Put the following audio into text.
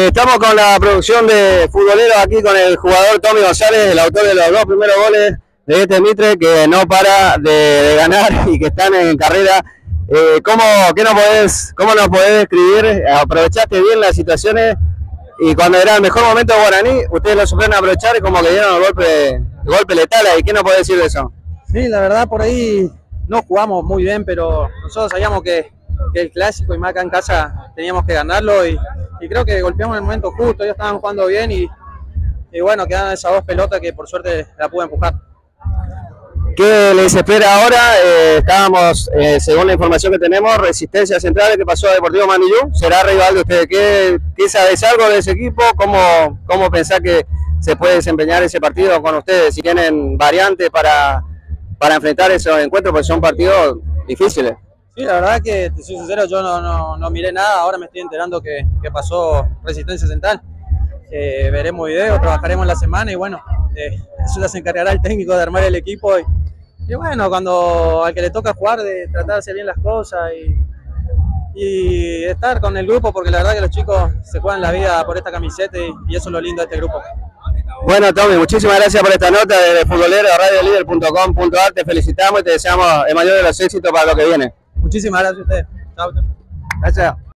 Estamos con la producción de Futbolero aquí con el jugador Tommy González, el autor de los 2 primeros goles de este Mitre, que no para de ganar y que están en carrera. ¿Cómo nos podés describir? ¿Aprovechaste bien las situaciones y cuando era el mejor momento de Guaraní, ustedes lo supieron aprovechar y como que dieron el golpe letal ahí? ¿Qué nos podés decir de eso? Sí, la verdad por ahí no jugamos muy bien, pero nosotros sabíamos que el clásico y más acá en casa teníamos que ganarlo y creo que golpeamos en el momento justo. Ellos estaban jugando bien y bueno, quedan esas 2 pelotas que por suerte la pude empujar. ¿Qué les espera ahora? Estábamos, según la información que tenemos, Resistencia Central, que pasó a Deportivo Mandillú. ¿Será rival de ustedes? ¿Qué sabes algo de ese equipo? ¿Cómo pensás que se puede desempeñar ese partido con ustedes? Si tienen variantes para enfrentar esos encuentros, porque son partidos difíciles. Sí, la verdad que, te soy sincero, yo no miré nada. Ahora me estoy enterando que pasó Resistencia Central. Veremos videos, trabajaremos la semana y bueno, eso ya se encargará el técnico de armar el equipo y bueno, cuando al que le toca jugar, de tratar de hacer bien las cosas y estar con el grupo, porque la verdad que los chicos se juegan la vida por esta camiseta y eso es lo lindo de este grupo. Bueno, Tommy, muchísimas gracias por esta nota de Futbolero, radiolider.com.ar. Te felicitamos y te deseamos el mayor de los éxitos para lo que viene. Muchísimas gracias a ustedes. Chao. Gracias.